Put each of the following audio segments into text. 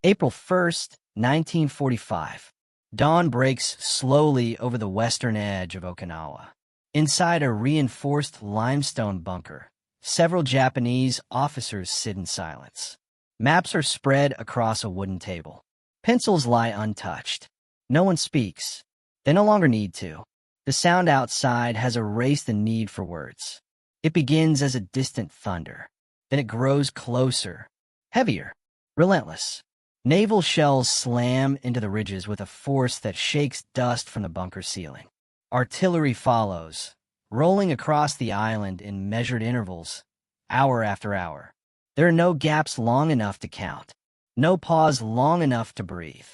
April 1st, 1945. Dawn breaks slowly over the western edge of Okinawa. Inside a reinforced limestone bunker, several Japanese officers sit in silence. Maps are spread across a wooden table. Pencils lie untouched. No one speaks. They no longer need to. The sound outside has erased the need for words. It begins as a distant thunder. Then it grows closer, heavier, relentless. Naval shells slam into the ridges with a force that shakes dust from the bunker ceiling. Artillery follows, rolling across the island in measured intervals, hour after hour. There are no gaps long enough to count, no pause long enough to breathe.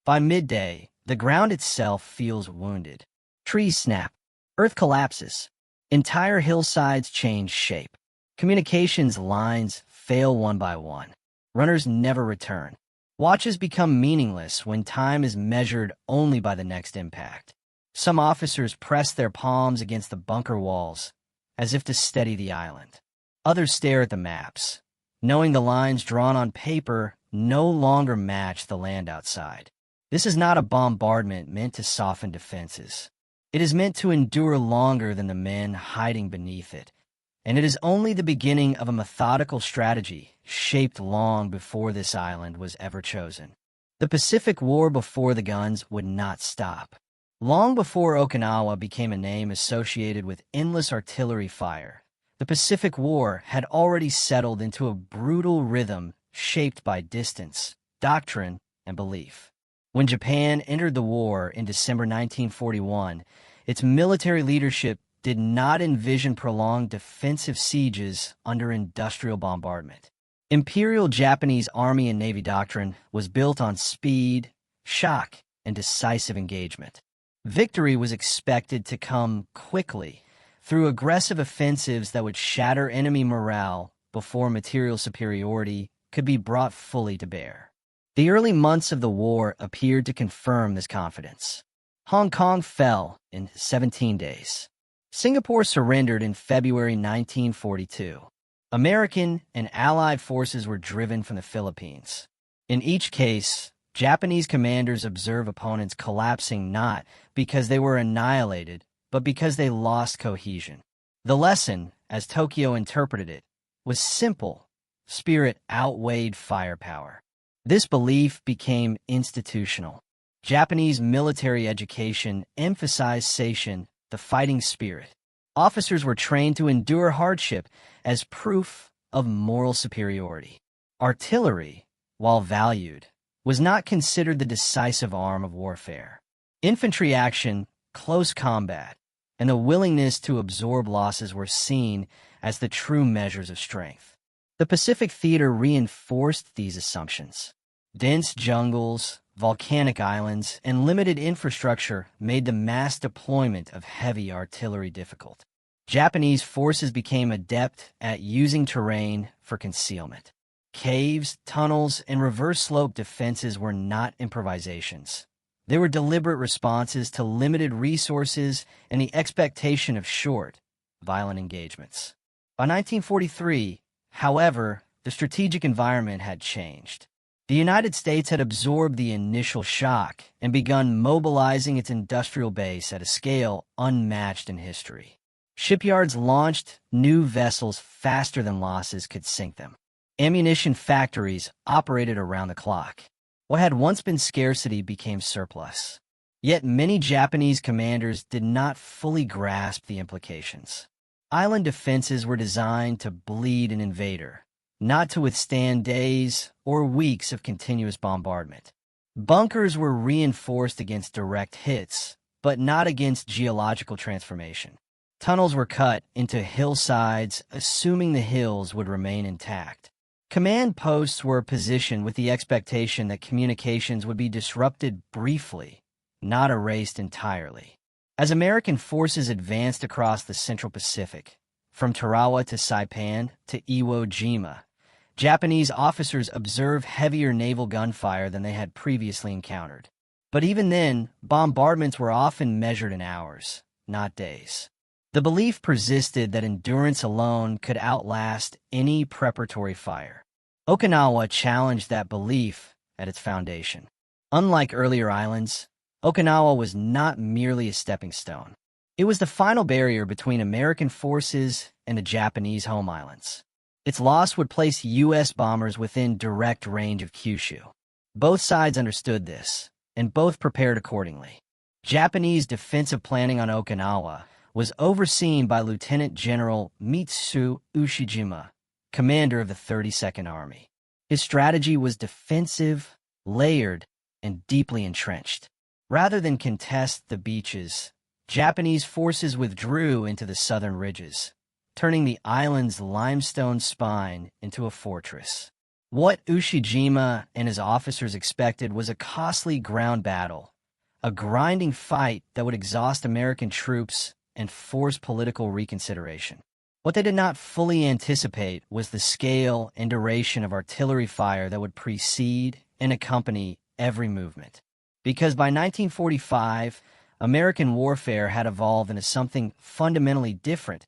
By midday, the ground itself feels wounded. Trees snap, earth collapses, entire hillsides change shape. Communications lines fail one by one. Runners never return. Watches become meaningless when time is measured only by the next impact. Some officers press their palms against the bunker walls, as if to steady the island. Others stare at the maps, knowing the lines drawn on paper no longer match the land outside. This is not a bombardment meant to soften defenses. It is meant to endure longer than the men hiding beneath it, and it is only the beginning of a methodical strategy shaped long before this island was ever chosen. The Pacific War before the guns would not stop. Long before Okinawa became a name associated with endless artillery fire, the Pacific War had already settled into a brutal rhythm shaped by distance, doctrine, and belief. When Japan entered the war in December 1941, its military leadership did not envision prolonged defensive sieges under industrial bombardment. Imperial Japanese Army and Navy doctrine was built on speed, shock, and decisive engagement. Victory was expected to come quickly through aggressive offensives that would shatter enemy morale before material superiority could be brought fully to bear. The early months of the war appeared to confirm this confidence. Hong Kong fell in 17 days. Singapore surrendered in February 1942. American and Allied forces were driven from the Philippines. In each case, Japanese commanders observe opponents collapsing not because they were annihilated, but because they lost cohesion. The lesson, as Tokyo interpreted it, was simple: spirit outweighed firepower. This belief became institutional. Japanese military education emphasized seishin, the fighting spirit. Officers were trained to endure hardship as proof of moral superiority. Artillery, while valued, was not considered the decisive arm of warfare. Infantry action, close combat, and the willingness to absorb losses were seen as the true measures of strength. The Pacific Theater reinforced these assumptions. Dense jungles, volcanic islands, and limited infrastructure made the mass deployment of heavy artillery difficult. Japanese forces became adept at using terrain for concealment. Caves, tunnels, and reverse-slope defenses were not improvisations. They were deliberate responses to limited resources and the expectation of short, violent engagements. By 1943, however, the strategic environment had changed. The United States had absorbed the initial shock and begun mobilizing its industrial base at a scale unmatched in history. Shipyards launched new vessels faster than losses could sink them. Ammunition factories operated around the clock. What had once been scarcity became surplus. Yet many Japanese commanders did not fully grasp the implications. Island defenses were designed to bleed an invader, not to withstand days or weeks of continuous bombardment. Bunkers were reinforced against direct hits, but not against geological transformation. Tunnels were cut into hillsides, assuming the hills would remain intact. Command posts were positioned with the expectation that communications would be disrupted briefly, not erased entirely. As American forces advanced across the Central Pacific, from Tarawa to Saipan to Iwo Jima, Japanese officers observed heavier naval gunfire than they had previously encountered. But even then, bombardments were often measured in hours, not days. The belief persisted that endurance alone could outlast any preparatory fire. Okinawa challenged that belief at its foundation. Unlike earlier islands, Okinawa was not merely a stepping stone. It was the final barrier between American forces and the Japanese home islands. Its loss would place U.S. bombers within direct range of Kyushu. Both sides understood this, and both prepared accordingly. Japanese defensive planning on Okinawa was overseen by Lieutenant General Mitsu Ushijima, commander of the 32nd Army. His strategy was defensive, layered, and deeply entrenched. Rather than contest the beaches, Japanese forces withdrew into the southern ridges, turning the island's limestone spine into a fortress. What Ushijima and his officers expected was a costly ground battle, a grinding fight that would exhaust American troops and force political reconsideration. What they did not fully anticipate was the scale and duration of artillery fire that would precede and accompany every movement. Because by 1945, American warfare had evolved into something fundamentally different,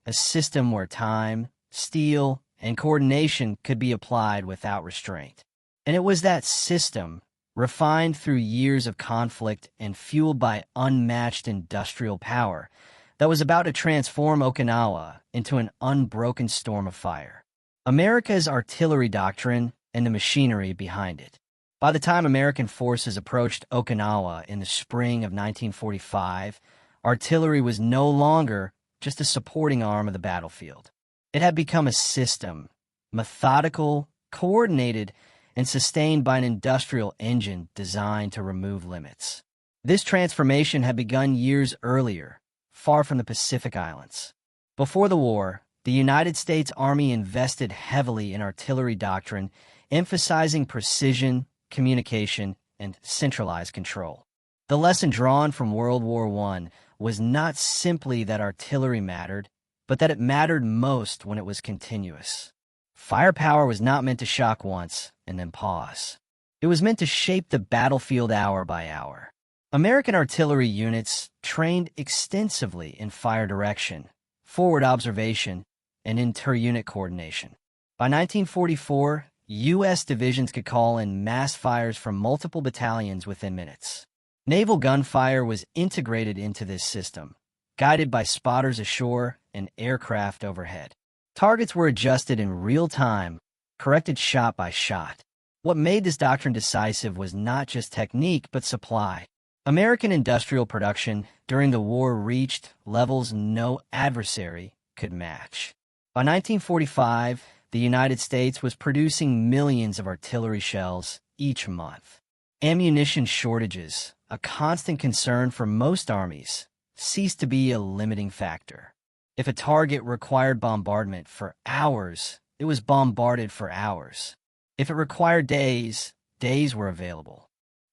a system where time, steel, and coordination could be applied without restraint. And it was that system, refined through years of conflict and fueled by unmatched industrial power, that was about to transform Okinawa into an unbroken storm of fire. America's artillery doctrine and the machinery behind it. By the time American forces approached Okinawa in the spring of 1945, artillery was no longer just a supporting arm of the battlefield. It had become a system, methodical, coordinated, and sustained by an industrial engine designed to remove limits. This transformation had begun years earlier, far from the Pacific Islands. Before the war, the United States Army invested heavily in artillery doctrine, emphasizing precision, communication, and centralized control. The lesson drawn from World War I was not simply that artillery mattered, but that it mattered most when it was continuous. Firepower was not meant to shock once and then pause. It was meant to shape the battlefield hour by hour. American artillery units trained extensively in fire direction, forward observation, and inter-unit coordination. By 1944, U.S. divisions could call in mass fires from multiple battalions within minutes. Naval gunfire was integrated into this system, guided by spotters ashore and aircraft overhead. Targets were adjusted in real time, corrected shot by shot. What made this doctrine decisive was not just technique, but supply. American industrial production during the war reached levels no adversary could match. By 1945, the United States was producing millions of artillery shells each month. Ammunition shortages, a constant concern for most armies, ceased to be a limiting factor. If a target required bombardment for hours, it was bombarded for hours. If it required days, days were available.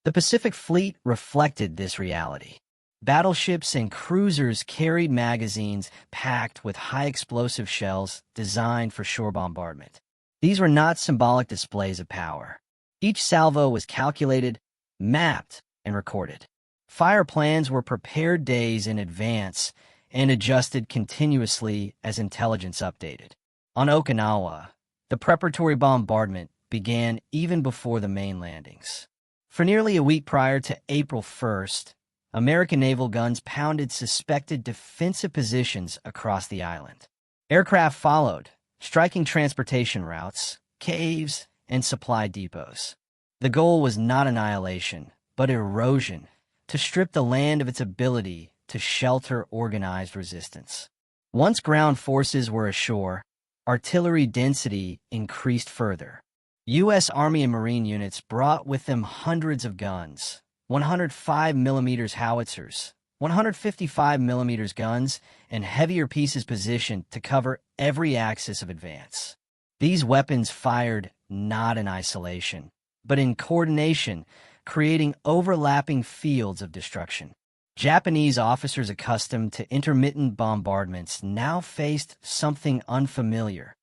The Pacific Fleet reflected this reality. Battleships and cruisers carried magazines packed with high-explosive shells designed for shore bombardment. These were not symbolic displays of power. Each salvo was calculated, mapped, and recorded. Fire plans were prepared days in advance and adjusted continuously as intelligence updated. On Okinawa, the preparatory bombardment began even before the main landings. For nearly a week prior to April 1st, American naval guns pounded suspected defensive positions across the island. Aircraft followed, striking transportation routes, caves, and supply depots. The goal was not annihilation, but erosion, to strip the land of its ability to shelter organized resistance. Once ground forces were ashore, artillery density increased further. U.S. Army and Marine units brought with them hundreds of guns, 105mm howitzers, 155mm guns, and heavier pieces positioned to cover every axis of advance. These weapons fired not in isolation, but in coordination, creating overlapping fields of destruction. Japanese officers accustomed to intermittent bombardments now faced something unfamiliar: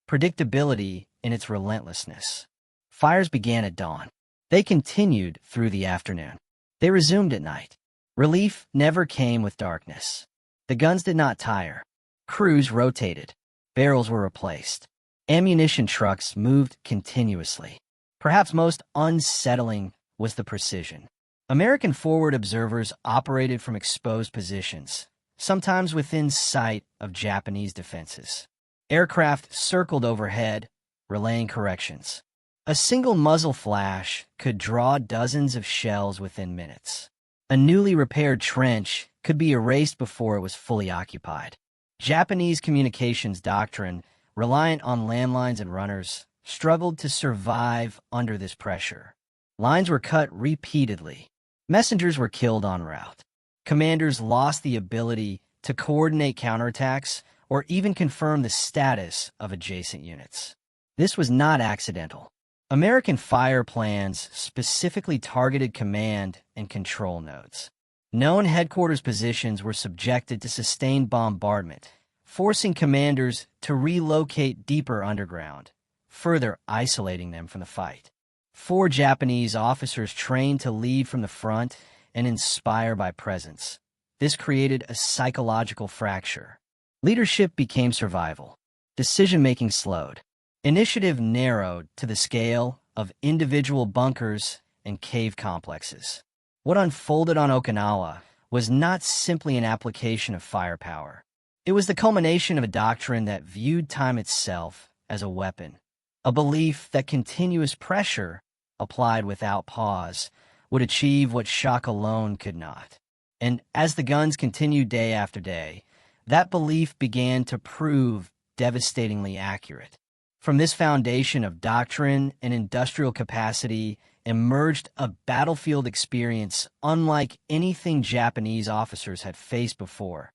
predictability in its relentlessness. Fires began at dawn. They continued through the afternoon. They resumed at night. Relief never came with darkness. The guns did not tire. Crews rotated. Barrels were replaced. Ammunition trucks moved continuously. Perhaps most unsettling was the precision. American forward observers operated from exposed positions, sometimes within sight of Japanese defenses. Aircraft circled overhead, relaying corrections. A single muzzle flash could draw dozens of shells within minutes. A newly repaired trench could be erased before it was fully occupied. Japanese communications doctrine, reliant on landlines and runners, struggled to survive under this pressure. Lines were cut repeatedly. Messengers were killed en route. Commanders lost the ability to coordinate counterattacks or even confirm the status of adjacent units. This was not accidental. American fire plans specifically targeted command and control nodes. Known headquarters positions were subjected to sustained bombardment, forcing commanders to relocate deeper underground, further isolating them from the fight. 4 Japanese officers trained to lead from the front and inspire by presence. This created a psychological fracture. Leadership became survival. Decision-making slowed. Initiative narrowed to the scale of individual bunkers and cave complexes. What unfolded on Okinawa was not simply an application of firepower. It was the culmination of a doctrine that viewed time itself as a weapon, a belief that continuous pressure, applied without pause, would achieve what shock alone could not. And as the guns continued day after day, that belief began to prove devastatingly accurate. From this foundation of doctrine and industrial capacity emerged a battlefield experience unlike anything Japanese officers had faced before,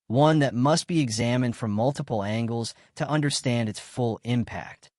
one that must be examined from multiple angles to understand its full impact.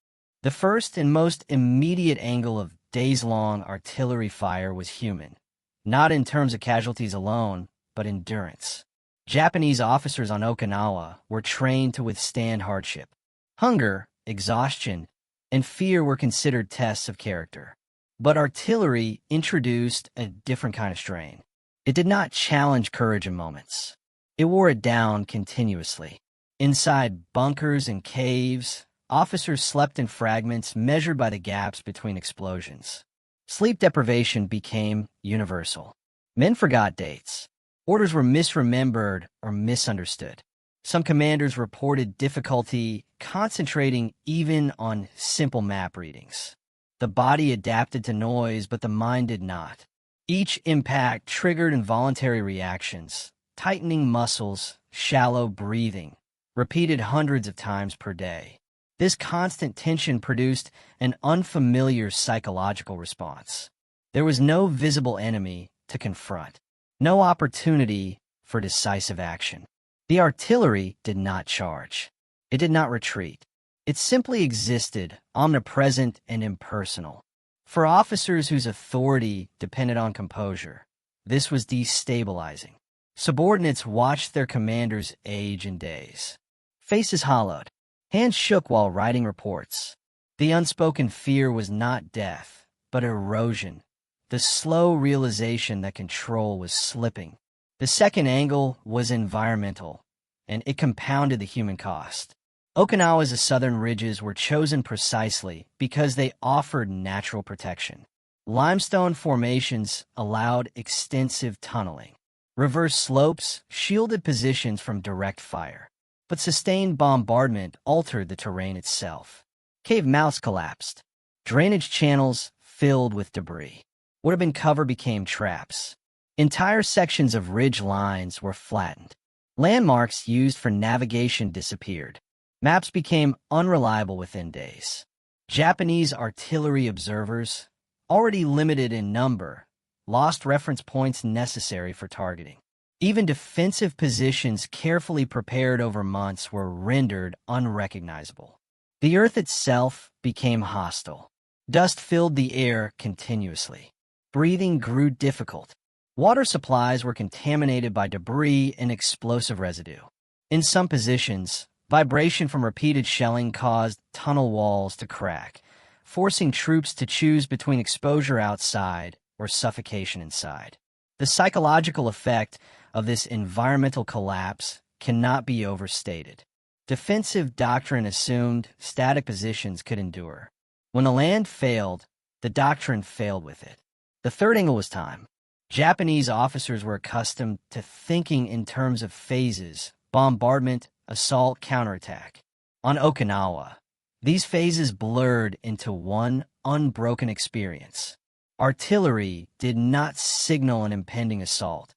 The first and most immediate angle of days-long artillery fire was human, not in terms of casualties alone, but endurance. Japanese officers on Okinawa were trained to withstand hardship. Hunger, exhaustion, and fear were considered tests of character. But artillery introduced a different kind of strain. It did not challenge courage in moments. It wore it down continuously. Inside bunkers and caves, officers slept in fragments measured by the gaps between explosions. Sleep deprivation became universal. Men forgot dates. Orders were misremembered or misunderstood. Some commanders reported difficulty concentrating even on simple map readings. The body adapted to noise, but the mind did not. Each impact triggered involuntary reactions, tightening muscles, shallow breathing, repeated hundreds of times per day. This constant tension produced an unfamiliar psychological response. There was no visible enemy to confront, no opportunity for decisive action. The artillery did not charge. It did not retreat. It simply existed, omnipresent and impersonal. For officers whose authority depended on composure, this was destabilizing. Subordinates watched their commanders age in days. Faces hollowed. Hands shook while writing reports. The unspoken fear was not death, but erosion. The slow realization that control was slipping. The second angle was environmental, and it compounded the human cost. Okinawa's southern ridges were chosen precisely because they offered natural protection. Limestone formations allowed extensive tunneling. Reverse slopes shielded positions from direct fire. But sustained bombardment altered the terrain itself. Cave mouths collapsed. Drainage channels filled with debris. What had been cover became traps. Entire sections of ridge lines were flattened. Landmarks used for navigation disappeared. Maps became unreliable within days. Japanese artillery observers, already limited in number, lost reference points necessary for targeting. Even defensive positions carefully prepared over months were rendered unrecognizable. The earth itself became hostile. Dust filled the air continuously. Breathing grew difficult. Water supplies were contaminated by debris and explosive residue. In some positions, vibration from repeated shelling caused tunnel walls to crack, forcing troops to choose between exposure outside or suffocation inside. The psychological effect of this environmental collapse cannot be overstated. Defensive doctrine assumed static positions could endure. When the land failed, the doctrine failed with it. The third angle was time. Japanese officers were accustomed to thinking in terms of phases: bombardment, assault, counterattack. On Okinawa, these phases blurred into one unbroken experience. Artillery did not signal an impending assault.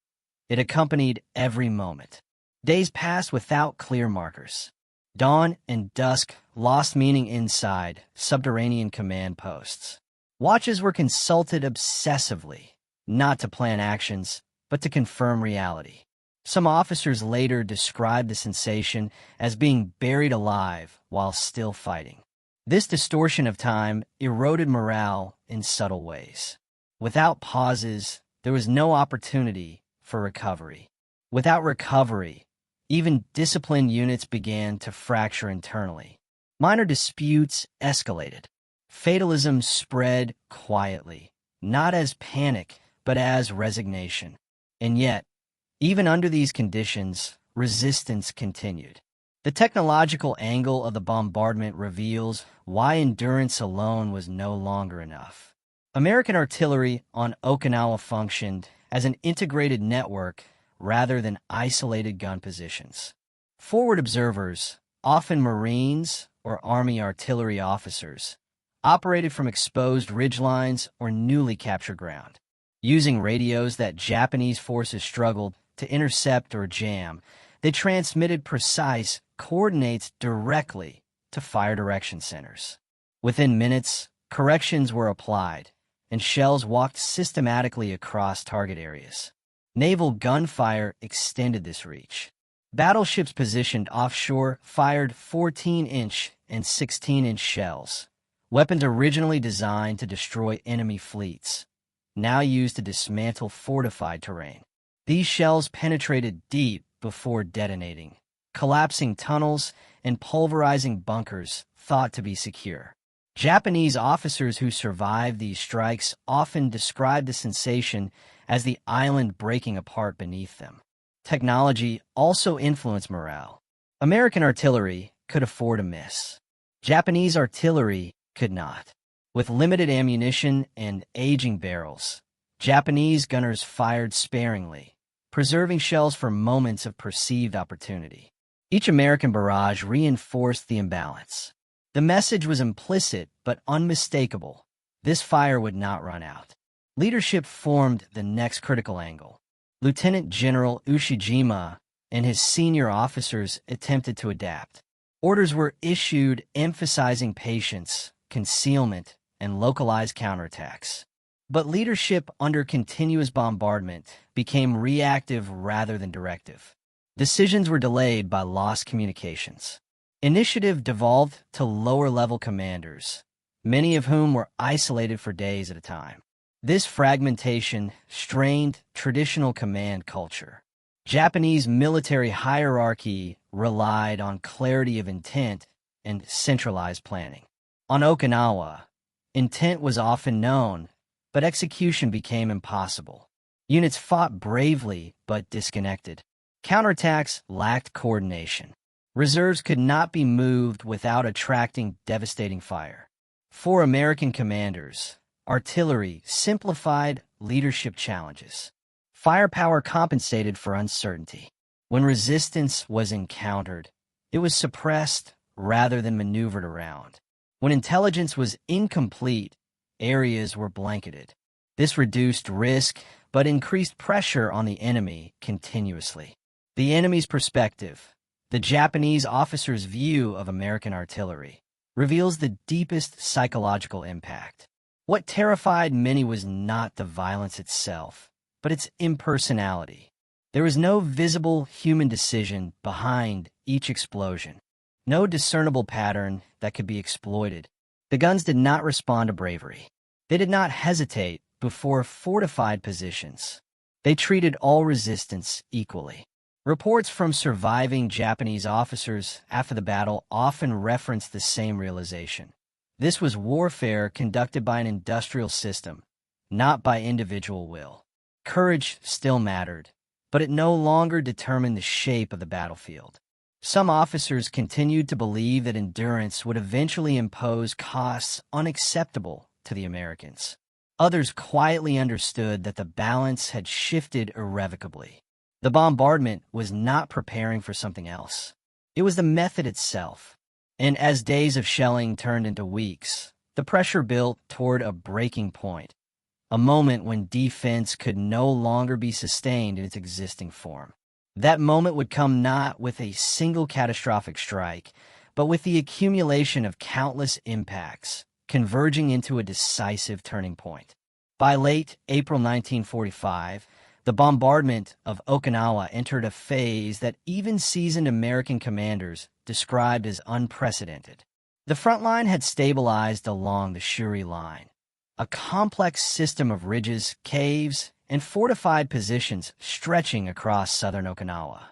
It accompanied every moment. Days passed without clear markers. Dawn and dusk lost meaning inside subterranean command posts. Watches were consulted obsessively, not to plan actions, but to confirm reality. Some officers later described the sensation as being buried alive while still fighting. This distortion of time eroded morale in subtle ways. Without pauses, there was no opportunity for recovery. Without recovery, even disciplined units began to fracture internally. Minor disputes escalated. Fatalism spread quietly, not as panic, but as resignation. And yet, even under these conditions, resistance continued. The technological angle of the bombardment reveals why endurance alone was no longer enough. American artillery on Okinawa functioned as an integrated network rather than isolated gun positions. Forward observers, often Marines or Army artillery officers, operated from exposed ridgelines or newly captured ground. Using radios that Japanese forces struggled to intercept or jam, they transmitted precise coordinates directly to fire direction centers. Within minutes, corrections were applied, and shells walked systematically across target areas. Naval gunfire extended this reach. Battleships positioned offshore fired 14-inch and 16-inch shells, weapons originally designed to destroy enemy fleets, now used to dismantle fortified terrain. These shells penetrated deep before detonating, collapsing tunnels and pulverizing bunkers thought to be secure. Japanese officers who survived these strikes often described the sensation as the island breaking apart beneath them. Technology also influenced morale. American artillery could afford a miss. Japanese artillery could not. With limited ammunition and aging barrels, Japanese gunners fired sparingly, preserving shells for moments of perceived opportunity. Each American barrage reinforced the imbalance. The message was implicit but unmistakable. This fire would not run out. Leadership formed the next critical angle. Lieutenant General Ushijima and his senior officers attempted to adapt. Orders were issued emphasizing patience, concealment, and localized counterattacks. But leadership under continuous bombardment became reactive rather than directive. Decisions were delayed by lost communications. Initiative devolved to lower-level commanders, many of whom were isolated for days at a time. This fragmentation strained traditional command culture. Japanese military hierarchy relied on clarity of intent and centralized planning. On Okinawa, intent was often known, but execution became impossible. Units fought bravely but disconnected. Counterattacks lacked coordination. Reserves could not be moved without attracting devastating fire. For American commanders, artillery simplified leadership challenges. Firepower compensated for uncertainty. When resistance was encountered, it was suppressed rather than maneuvered around. When intelligence was incomplete, areas were blanketed. This reduced risk but increased pressure on the enemy continuously. The enemy's perspective, the Japanese officer's view of American artillery, reveals the deepest psychological impact. What terrified many was not the violence itself, but its impersonality. There was no visible human decision behind each explosion, no discernible pattern that could be exploited. The guns did not respond to bravery. They did not hesitate before fortified positions. They treated all resistance equally. Reports from surviving Japanese officers after the battle often referenced the same realization. This was warfare conducted by an industrial system, not by individual will. Courage still mattered, but it no longer determined the shape of the battlefield. Some officers continued to believe that endurance would eventually impose costs unacceptable to the Americans. Others quietly understood that the balance had shifted irrevocably. The bombardment was not preparing for something else. It was the method itself. And as days of shelling turned into weeks, the pressure built toward a breaking point, a moment when defense could no longer be sustained in its existing form. That moment would come not with a single catastrophic strike, but with the accumulation of countless impacts, converging into a decisive turning point. By late April 1945, the bombardment of Okinawa entered a phase that even seasoned American commanders described as unprecedented. The front line had stabilized along the Shuri Line, a complex system of ridges, caves, and fortified positions stretching across southern Okinawa.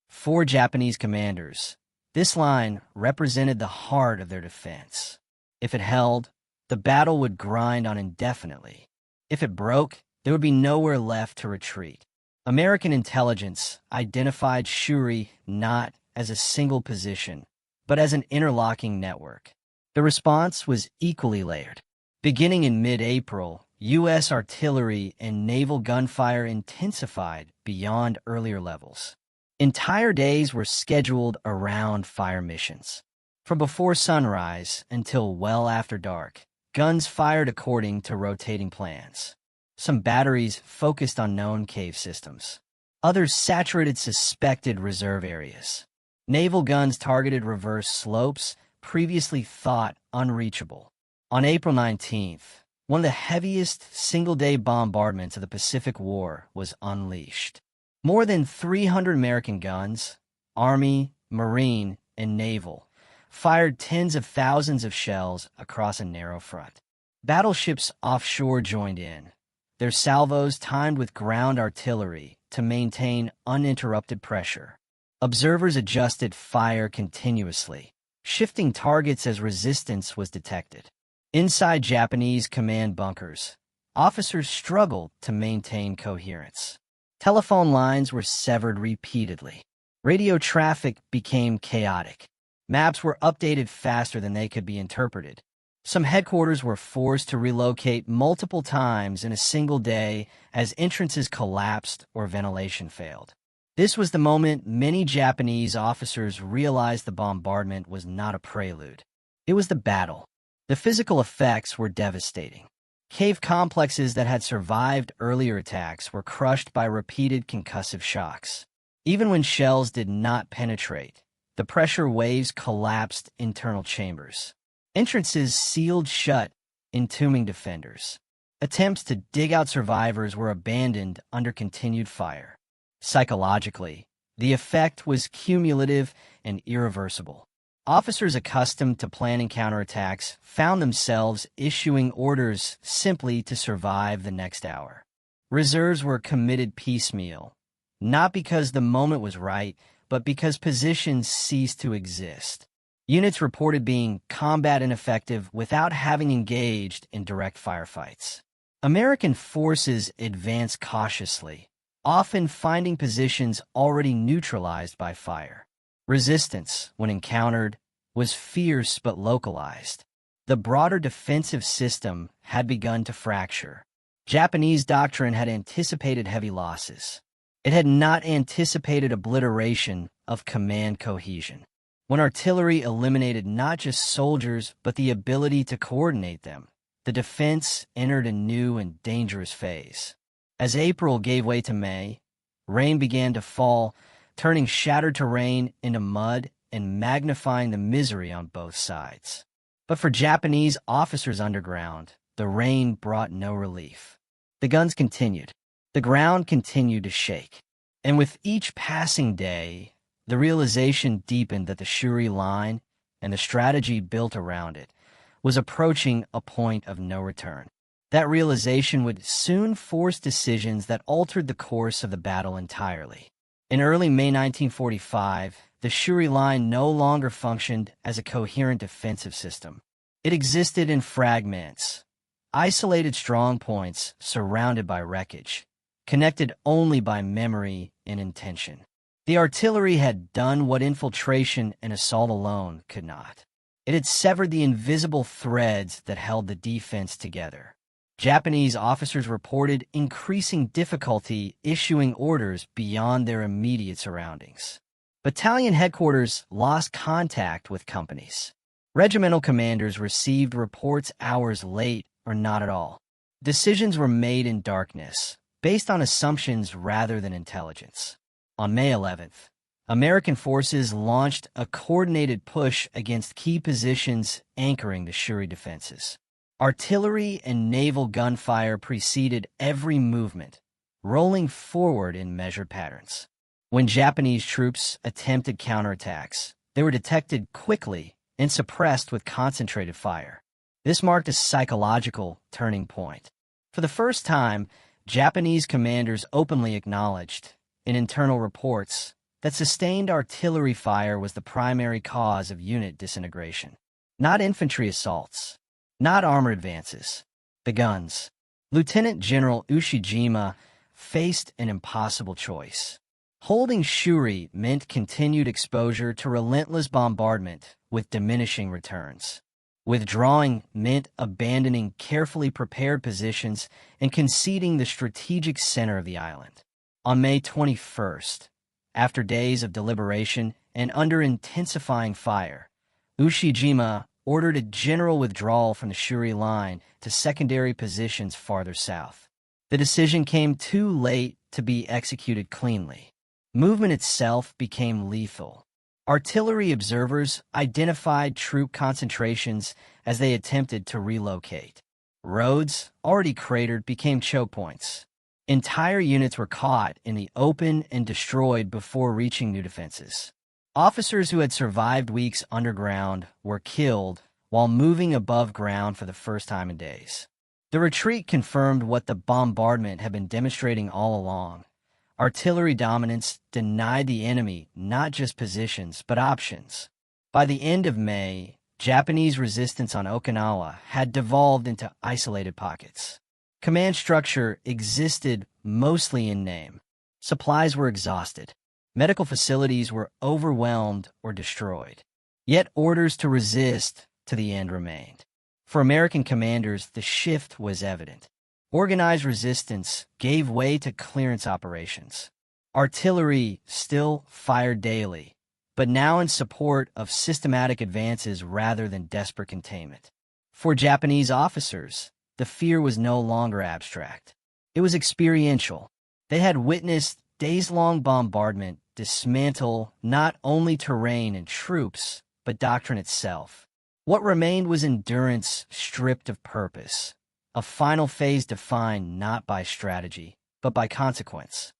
For Japanese commanders, this line represented the heart of their defense. If it held, the battle would grind on indefinitely. If it broke, there would be nowhere left to retreat. American intelligence identified Shuri not as a single position, but as an interlocking network. The response was equally layered. Beginning in mid-April, U.S. artillery and naval gunfire intensified beyond earlier levels. Entire days were scheduled around fire missions. From before sunrise until well after dark, guns fired according to rotating plans. Some batteries focused on known cave systems. Others saturated suspected reserve areas. Naval guns targeted reverse slopes previously thought unreachable. On April 19th, one of the heaviest single-day bombardments of the Pacific War was unleashed. More than 300 American guns, Army, Marine, and Naval, fired tens of thousands of shells across a narrow front. Battleships offshore joined in, their salvos timed with ground artillery to maintain uninterrupted pressure. Observers adjusted fire continuously, shifting targets as resistance was detected. Inside Japanese command bunkers, officers struggled to maintain coherence. Telephone lines were severed repeatedly. Radio traffic became chaotic. Maps were updated faster than they could be interpreted. Some headquarters were forced to relocate multiple times in a single day as entrances collapsed or ventilation failed. This was the moment many Japanese officers realized the bombardment was not a prelude. It was the battle. The physical effects were devastating. Cave complexes that had survived earlier attacks were crushed by repeated concussive shocks. Even when shells did not penetrate, the pressure waves collapsed internal chambers. Entrances sealed shut, entombing defenders. Attempts to dig out survivors were abandoned under continued fire. Psychologically, the effect was cumulative and irreversible. Officers accustomed to planning counterattacks found themselves issuing orders simply to survive the next hour. Reserves were committed piecemeal, not because the moment was right, but because positions ceased to exist. Units reported being combat ineffective without having engaged in direct firefights. American forces advanced cautiously, often finding positions already neutralized by fire. Resistance, when encountered, was fierce but localized. The broader defensive system had begun to fracture. Japanese doctrine had anticipated heavy losses. It had not anticipated obliteration of command cohesion. When artillery eliminated not just soldiers but the ability to coordinate them, the defense entered a new and dangerous phase. As April gave way to May, rain began to fall, turning shattered terrain into mud and magnifying the misery on both sides. But for Japanese officers underground, the rain brought no relief. The guns continued. The ground continued to shake. And with each passing day, the realization deepened that the Shuri Line and the strategy built around it was approaching a point of no return. That realization would soon force decisions that altered the course of the battle entirely. In early May 1945, the Shuri Line no longer functioned as a coherent defensive system. It existed in fragments, isolated strong points surrounded by wreckage, connected only by memory and intention. The artillery had done what infiltration and assault alone could not. It had severed the invisible threads that held the defense together. Japanese officers reported increasing difficulty issuing orders beyond their immediate surroundings. Battalion headquarters lost contact with companies. Regimental commanders received reports hours late or not at all. Decisions were made in darkness, based on assumptions rather than intelligence. On May 11th, American forces launched a coordinated push against key positions anchoring the Shuri defenses. Artillery and naval gunfire preceded every movement, rolling forward in measured patterns. When Japanese troops attempted counterattacks, they were detected quickly and suppressed with concentrated fire. This marked a psychological turning point. For the first time, Japanese commanders openly acknowledged, in internal reports, that sustained artillery fire was the primary cause of unit disintegration. Not infantry assaults, not armor advances, the guns. Lieutenant General Ushijima faced an impossible choice. Holding Shuri meant continued exposure to relentless bombardment with diminishing returns. Withdrawing meant abandoning carefully prepared positions and conceding the strategic center of the island. On May 21st, after days of deliberation and under intensifying fire, Ushijima ordered a general withdrawal from the Shuri line to secondary positions farther south. The decision came too late to be executed cleanly. Movement itself became lethal. Artillery observers identified troop concentrations as they attempted to relocate. Roads, already cratered, became choke points. Entire units were caught in the open and destroyed before reaching new defenses. Officers who had survived weeks underground were killed while moving above ground for the first time in days. The retreat confirmed what the bombardment had been demonstrating all along. Artillery dominance denied the enemy not just positions, but options. By the end of May, Japanese resistance on Okinawa had devolved into isolated pockets. Command structure existed mostly in name. Supplies were exhausted. Medical facilities were overwhelmed or destroyed. Yet orders to resist to the end remained. For American commanders, the shift was evident. Organized resistance gave way to clearance operations. Artillery still fired daily, but now in support of systematic advances rather than desperate containment. For Japanese officers, the fear was no longer abstract. It was experiential. They had witnessed days-long bombardment dismantle not only terrain and troops, but doctrine itself. What remained was endurance stripped of purpose, a final phase defined not by strategy, but by consequence.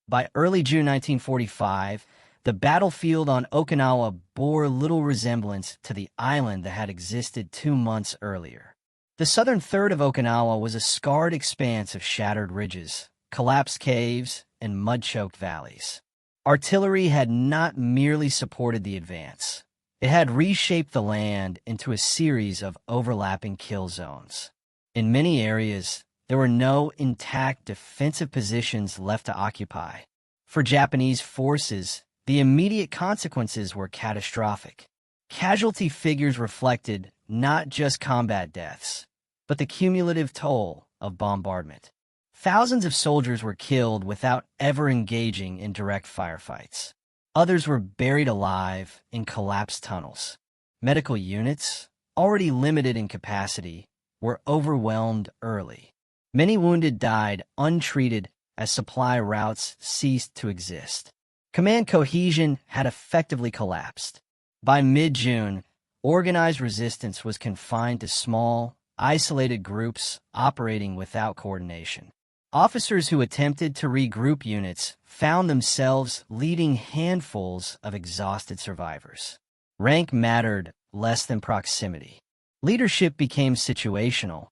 By early June 1945, the battlefield on Okinawa bore little resemblance to the island that had existed 2 months earlier. The southern third of Okinawa was a scarred expanse of shattered ridges, collapsed caves, and mud-choked valleys. Artillery had not merely supported the advance. It had reshaped the land into a series of overlapping kill zones. In many areas, there were no intact defensive positions left to occupy. For Japanese forces, the immediate consequences were catastrophic. Casualty figures reflected not just combat deaths, but the cumulative toll of bombardment. Thousands of soldiers were killed without ever engaging in direct firefights. Others were buried alive in collapsed tunnels. Medical units, already limited in capacity, were overwhelmed early. Many wounded died untreated as supply routes ceased to exist. Command cohesion had effectively collapsed. By mid-June, organized resistance was confined to small, isolated groups operating without coordination. Officers who attempted to regroup units found themselves leading handfuls of exhausted survivors. Rank mattered less than proximity. Leadership became situational,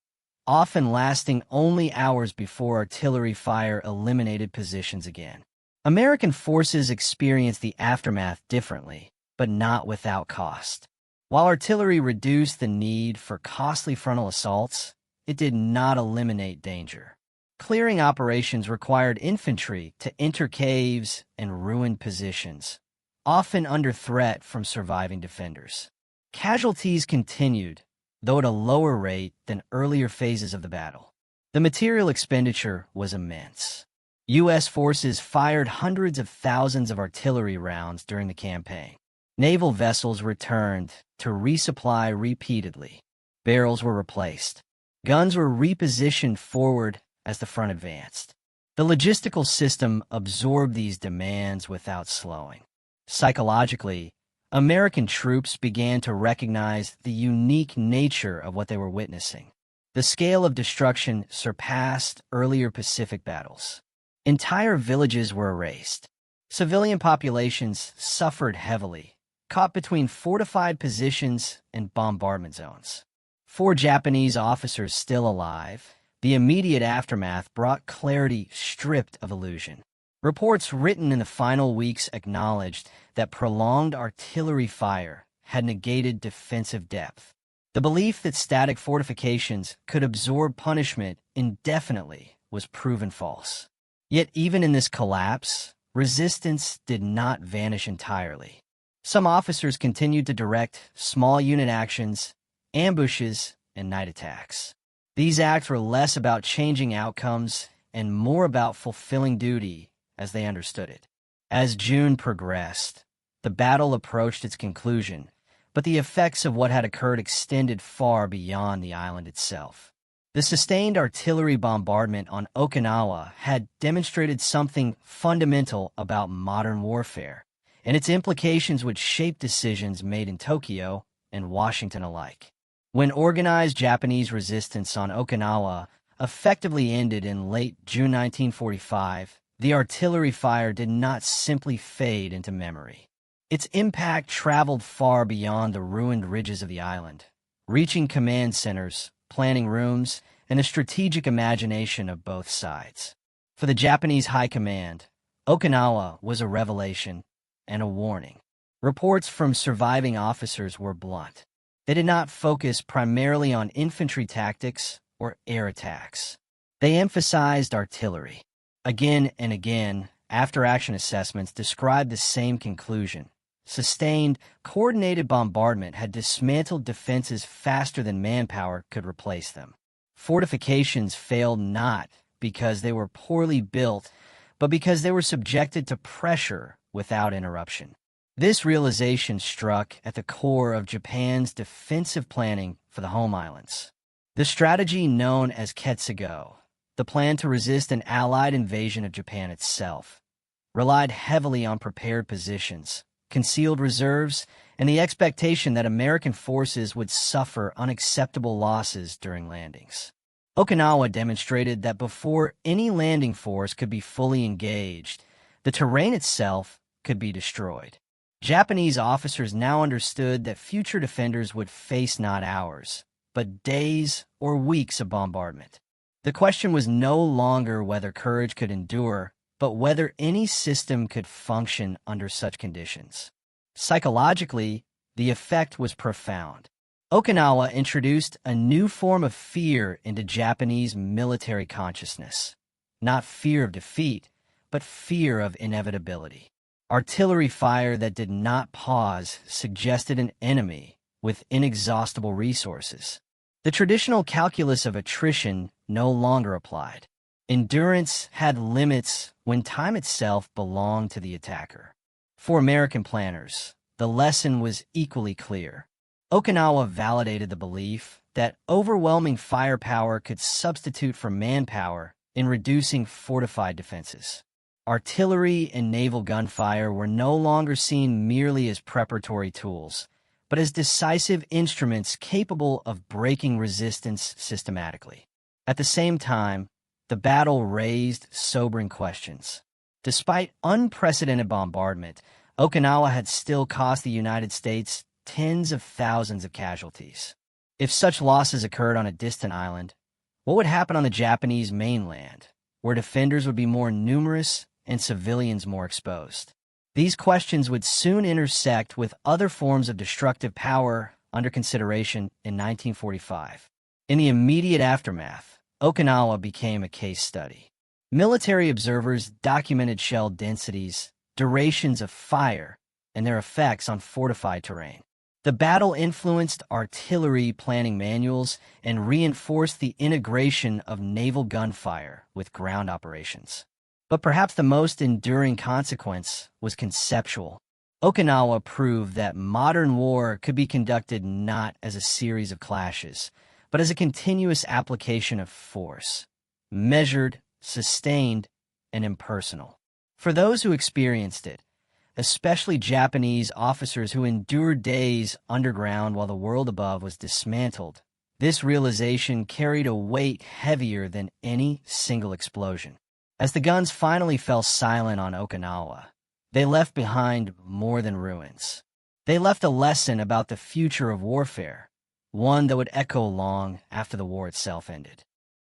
often lasting only hours before artillery fire eliminated positions again. American forces experienced the aftermath differently, but not without cost. While artillery reduced the need for costly frontal assaults, it did not eliminate danger. Clearing operations required infantry to enter caves and ruined positions, often under threat from surviving defenders. Casualties continued, though at a lower rate than earlier phases of the battle. The material expenditure was immense. U.S. forces fired hundreds of thousands of artillery rounds during the campaign. Naval vessels returned to resupply repeatedly. Barrels were replaced. Guns were repositioned forward as the front advanced. The logistical system absorbed these demands without slowing. Psychologically, American troops began to recognize the unique nature of what they were witnessing. The scale of destruction surpassed earlier Pacific battles. Entire villages were erased. Civilian populations suffered heavily, caught between fortified positions and bombardment zones. 4 Japanese officers still alive, the immediate aftermath brought clarity stripped of illusion. Reports written in the final weeks acknowledged that prolonged artillery fire had negated defensive depth. The belief that static fortifications could absorb punishment indefinitely was proven false. Yet even in this collapse, resistance did not vanish entirely. Some officers continued to direct small unit actions, ambushes, and night attacks. These acts were less about changing outcomes and more about fulfilling duty as they understood it. As June progressed, the battle approached its conclusion, but the effects of what had occurred extended far beyond the island itself. The sustained artillery bombardment on Okinawa had demonstrated something fundamental about modern warfare, and its implications would shape decisions made in Tokyo and Washington alike. When organized Japanese resistance on Okinawa effectively ended in late June 1945, the artillery fire did not simply fade into memory. Its impact traveled far beyond the ruined ridges of the island, reaching command centers, planning rooms, and the strategic imagination of both sides. For the Japanese high command, Okinawa was a revelation and a warning. Reports from surviving officers were blunt. They did not focus primarily on infantry tactics or air attacks. They emphasized artillery. Again and again, after-action assessments described the same conclusion. Sustained, coordinated bombardment had dismantled defenses faster than manpower could replace them. Fortifications failed not because they were poorly built, but because they were subjected to pressure without interruption. This realization struck at the core of Japan's defensive planning for the home islands. The strategy known as Ketsugo, the plan to resist an Allied invasion of Japan itself, relied heavily on prepared positions, concealed reserves, and the expectation that American forces would suffer unacceptable losses during landings. Okinawa demonstrated that before any landing force could be fully engaged, the terrain itself could be destroyed. Japanese officers now understood that future defenders would face not hours, but days or weeks of bombardment. The question was no longer whether courage could endure, but whether any system could function under such conditions. Psychologically, the effect was profound. Okinawa introduced a new form of fear into Japanese military consciousness. Not fear of defeat, but fear of inevitability. Artillery fire that did not pause suggested an enemy with inexhaustible resources. The traditional calculus of attrition no longer applied. Endurance had limits when time itself belonged to the attacker. For American planners, the lesson was equally clear. Okinawa validated the belief that overwhelming firepower could substitute for manpower in reducing fortified defenses. Artillery and naval gunfire were no longer seen merely as preparatory tools, but as decisive instruments capable of breaking resistance systematically. At the same time, the battle raised sobering questions. Despite unprecedented bombardment, Okinawa had still cost the United States tens of thousands of casualties. If such losses occurred on a distant island, what would happen on the Japanese mainland, where defenders would be more numerous and civilians more exposed? These questions would soon intersect with other forms of destructive power under consideration in 1945. In the immediate aftermath, Okinawa became a case study. Military observers documented shell densities, durations of fire, and their effects on fortified terrain. The battle influenced artillery planning manuals and reinforced the integration of naval gunfire with ground operations. But perhaps the most enduring consequence was conceptual. Okinawa proved that modern war could be conducted not as a series of clashes, but as a continuous application of force, measured, sustained, and impersonal. For those who experienced it, especially Japanese officers who endured days underground while the world above was dismantled, this realization carried a weight heavier than any single explosion. As the guns finally fell silent on Okinawa, they left behind more than ruins. They left a lesson about the future of warfare, one that would echo long after the war itself ended.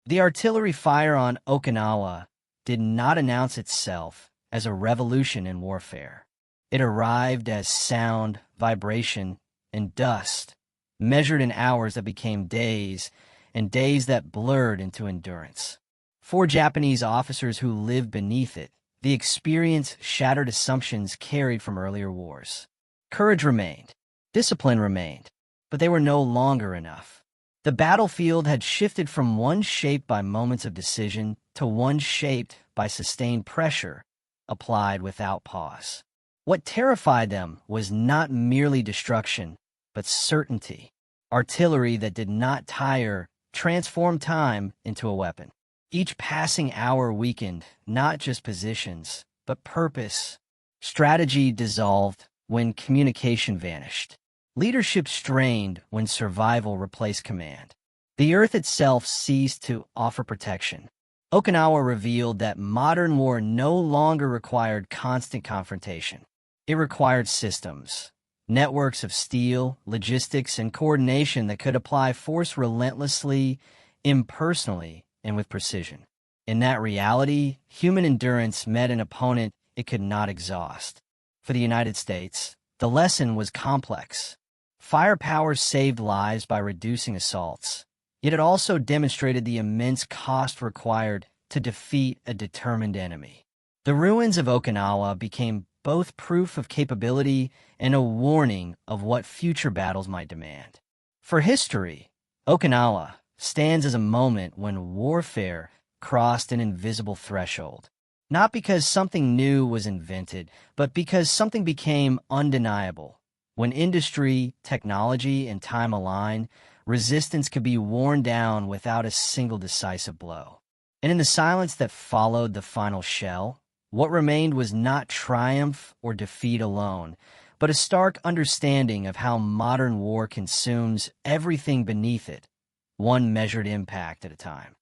The artillery fire on Okinawa did not announce itself as a revolution in warfare. It arrived as sound, vibration, and dust, measured in hours that became days, and days that blurred into endurance. For Japanese officers who lived beneath it, the experience shattered assumptions carried from earlier wars. Courage remained, discipline remained, but they were no longer enough. The battlefield had shifted from one shaped by moments of decision to one shaped by sustained pressure, applied without pause. What terrified them was not merely destruction, but certainty. Artillery that did not tire transformed time into a weapon. Each passing hour weakened not just positions, but purpose. Strategy dissolved when communication vanished. Leadership strained when survival replaced command. The earth itself ceased to offer protection. Okinawa revealed that modern war no longer required constant confrontation. It required systems, networks of steel, logistics, and coordination that could apply force relentlessly, impersonally, and with precision. In that reality, human endurance met an opponent it could not exhaust. For the United States, the lesson was complex. Firepower saved lives by reducing assaults, yet it also demonstrated the immense cost required to defeat a determined enemy. The ruins of Okinawa became both proof of capability and a warning of what future battles might demand. For history, Okinawa stands as a moment when warfare crossed an invisible threshold. Not because something new was invented, but because something became undeniable. When industry, technology, and time align, resistance could be worn down without a single decisive blow. And in the silence that followed the final shell, what remained was not triumph or defeat alone, but a stark understanding of how modern war consumes everything beneath it, one measured impact at a time.